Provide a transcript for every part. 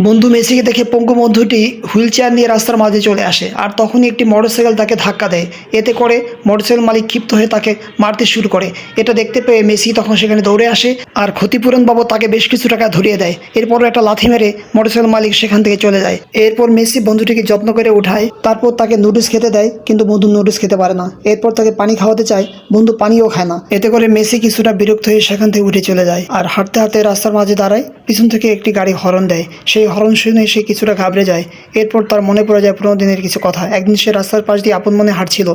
বন্ধু মেসিকে দেখে পঙ্গু বন্ধুটি হুইল চেয়ার নিয়ে রাস্তার মাঝে চলে আসে আর তখনই একটি মোটরসাইকেল তাকে ধাক্কা দেয়। এতে করে মোটরসাইকেল মালিক ক্ষিপ্ত হয়ে তাকে মারতে শুরু করে। এটা দেখতে পেয়ে মেসি তখন সেখানে দৌড়ে আসে আর ক্ষতিপূরণ বাবদ তাকে বেশ কিছু টাকা ধরিয়ে দেয়। এরপর একটা লাথি মেরে মোটরসাইকেল মালিক সেখান থেকে চলে যায়। এরপর মেসি বন্ধুটিকে যত্ন করে উঠায়, তারপর তাকে নুডলস খেতে দেয়, কিন্তু বন্ধু নুডলস খেতে পারে না। এরপর তাকে পানি খাওয়াতে চায়, বন্ধু পানিও খায় না। এতে করে মেসি কিছুটা বিরক্ত হয়ে সেখান থেকে উঠে চলে যায় আর হাঁটতে হাঁটতে রাস্তার মাঝে দাঁড়ায়। পিছন থেকে একটি গাড়ি হর্ন দেয়। সেই হর্ন শুনে সে কিছুটা ঘাবড়ে যায়। এরপর তার মনে পড়ে যায় পুরোনো দিনের কিছু কথা। একদিন সে রাস্তার পাশ দিয়ে আপন মনে হাঁটছিল,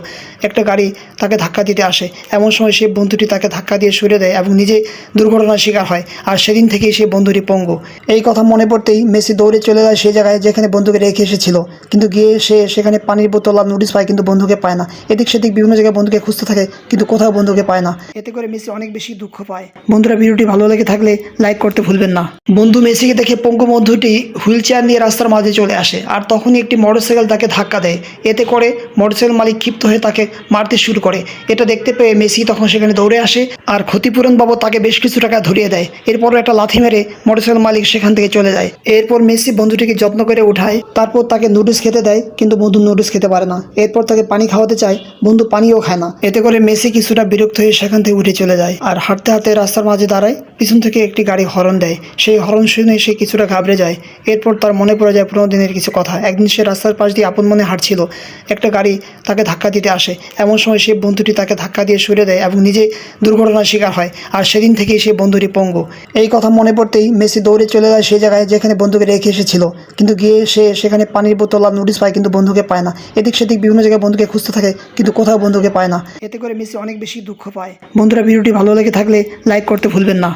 একটা গাড়ি তাকে ধাক্কা দিতে আসে। এমন সময় সে বন্ধুটি তাকে ধাক্কা দিয়ে সরিয়ে দেয় এবং নিজে দুর্ঘটনার শিকার হয়। আর সেদিন থেকেই সে বন্ধুটি পঙ্গু। এই কথা মনে পড়তেই মেসি দৌড়ে চলে যায় সেই জায়গায় যেখানে বন্ধুকে রেখে এসেছিল। কিন্তু গিয়ে সে সেখানে পানির বোতল আর নুডলস পায়, কিন্তু বন্ধুকে পায় না। এদিক সেদিক বিভিন্ন জায়গায় বন্ধুকে খুঁজতে থাকে, কিন্তু কোথাও বন্ধুকে পায় না। এতে করে মেসি অনেক বেশি দুঃখ পায়। বন্ধুরা, ভিডিওটি ভালো লেগে থাকলে লাইক করতে ভুলবেন না। বন্ধু মেসিকে দেখে পঙ্গু বন্ধুটি হুইল চেয়ার নিয়ে রাস্তার মাঝে চলে আসে আর তখনই একটি মোটরসাইকেল তাকে ধাক্কা দেয়। এতে করে মোটরসাইকেল মালিক ক্ষিপ্ত হয়ে তাকে মারতে শুরু করে। এটা দেখতে পেয়ে মেসি তখন সেখানে দৌড়ে আসে আর ক্ষতিপূরণ বাবদ তাকে বেশ কিছু টাকা ধরিয়ে দেয়। এরপর একটা লাথি মেরে মোটরসাইকেল মালিক সেখান থেকে চলে যায়। এরপর মেসি বন্ধুটিকে যত্ন করে উঠায়, তারপর তাকে নুডলস খেতে দেয়, কিন্তু বন্ধু নুডলস খেতে পারে না। এরপর তাকে পানি খাওয়াতে চায়, বন্ধু পানিও খায় না। এতে করে মেসি কিছুটা বিরক্ত হয়ে সেখান থেকে উঠে চলে যায় আর হাঁটতে হাঁটতে রাস্তার মাঝে দাঁড়ায়। পিছন থেকে একটি গাড়ি হর্ন দেয়। সেই হর্ন শুনে সে কিছুটা ঘাবড়ে যায়। এরপর তার মনে পড়ে যায় পুরোনো দিনের কিছু কথা। একদিন সে রাস্তার পাশ দিয়ে আপন মনে হাঁটছিল, একটা গাড়ি তাকে ধাক্কা দিতে আসে। এমন সময় সে বন্ধুটি তাকে ধাক্কা দিয়ে সরিয়ে দেয় এবং নিজে দুর্ঘটনার শিকার হয়। আর সেদিন থেকেই সে বন্ধুটি পঙ্গু। এই কথা মনে পড়তেই মেসি দৌড়ে চলে যায় সেই জায়গায় যেখানে বন্ধুকে রেখে এসেছিল। কিন্তু গিয়ে সে সেখানে পানির বোতল আর নুডলস পায়, কিন্তু বন্ধুকে পায় না। এদিক সেদিক বিভিন্ন জায়গায় বন্ধুকে খুঁজতে থাকে, কিন্তু কোথাও বন্ধুকে পায় না। এতে করে মেসি অনেক বেশি দুঃখ পায়। বন্ধুরা, ভিডিওটি ভালো লেগে থাকলে লাইক করতে ভুলবেন না।